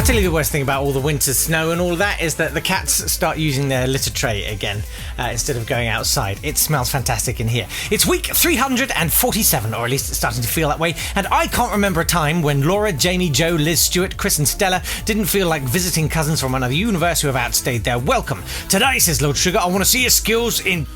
tell you the worst thing about all the winter snow and all of that is that the cats start using their litter tray again instead of going outside. It smells fantastic in here. It's week 347, or at least it's starting to feel that way, and I can't remember a time when Laura, Jamie, Joe, Liz, Stuart, Chris and Stella didn't feel like visiting cousins from another universe who have outstayed their welcome. Today, says Lord Sugar, I want to see your skills in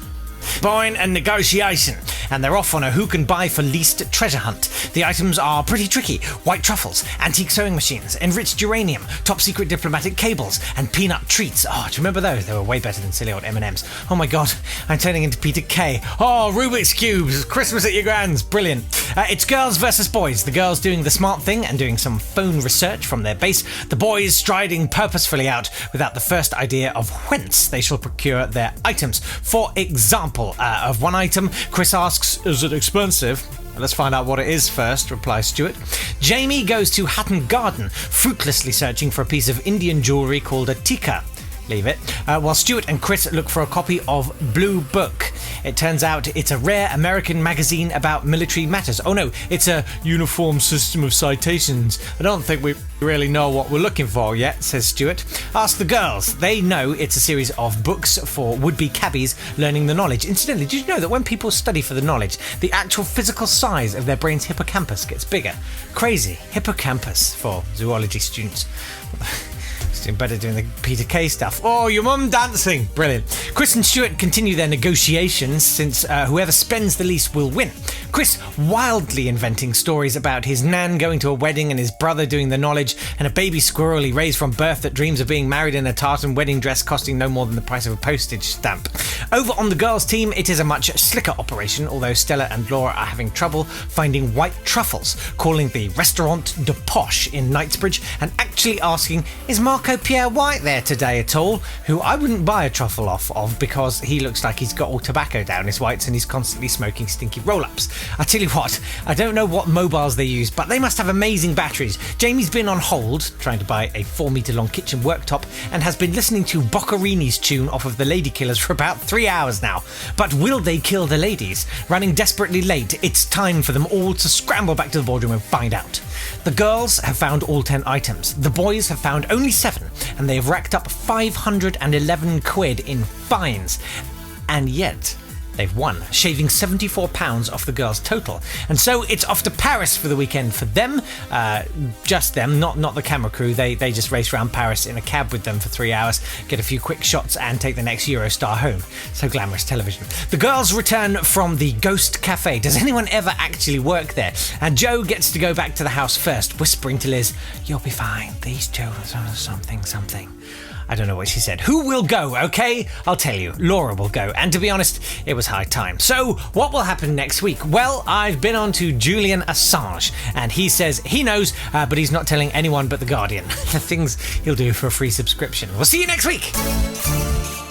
buying and negotiation, and they're off on a who can buy for least treasure hunt. The items are pretty tricky: white truffles, antique sewing machines, enriched uranium, top secret diplomatic cables, and peanut treats. Oh, do you remember those? They were way better than silly old M&Ms. Oh my god, I'm turning into Peter Kay. Oh, Rubik's Cubes, Christmas at your grand's, brilliant. It's girls versus boys. The girls doing the smart thing and doing some phone research from their base. The boys striding purposefully out without the first idea of whence they shall procure their items. For example, of one item, Chris asks, is it expensive? Let's find out what it is first, replies Stuart. Jamie goes to Hatton Garden, fruitlessly searching for a piece of Indian jewellery called a tikka. Leave it. While Stuart and Chris look for a copy of Blue Book. It turns out it's a rare American magazine about military matters. Oh no, it's a uniform system of citations. I don't think we really know what we're looking for yet, says Stuart. Ask the girls. They know it's a series of books for would-be cabbies learning the knowledge. Incidentally, did you know that when people study for the knowledge, the actual physical size of their brain's hippocampus gets bigger? Crazy. Hippocampus for zoology students. Better doing the Peter Kay stuff. Oh, your mum dancing. Brilliant. Chris and Stuart continue their negotiations since whoever spends the least will win. Chris wildly inventing stories about his nan going to a wedding and his brother doing the knowledge and a baby squirrel he raised from birth that dreams of being married in a tartan wedding dress costing no more than the price of a postage stamp. Over on the girls' team, it is a much slicker operation, although Stella and Laura are having trouble finding white truffles, calling the Restaurant de Posh in Knightsbridge and actually asking, is Marco Pierre White there today at all? Who I wouldn't buy a truffle off of because he looks like he's got all tobacco down his whites and he's constantly smoking stinky roll-ups. I tell you what, I don't know what mobiles they use, but they must have amazing batteries. Jamie's been on hold trying to buy a 4-metre long kitchen worktop and has been listening to Boccherini's tune off of the Lady Killers for about 3 hours now. But will they kill the ladies? Running desperately late, it's time for them all to scramble back to the boardroom and find out. The girls have found all 10 items. The boys have found only 7, and they have racked up 511 quid in fines. And yet, they've won, shaving £74 off the girls' total. And so it's off to Paris for the weekend for them. Just them, not the camera crew. They just race around Paris in a cab with them for 3 hours, get a few quick shots and take the next Eurostar home. So glamorous television. The girls return from the Ghost Cafe. Does anyone ever actually work there? And Joe gets to go back to the house first, whispering to Liz, you'll be fine. These two are something. I don't know what she said. Who will go, okay? I'll tell you. Laura will go. And to be honest, it was high time. So, what will happen next week? Well, I've been on to Julian Assange, and he says he knows, but he's not telling anyone but The Guardian. The things he'll do for a free subscription. We'll see you next week!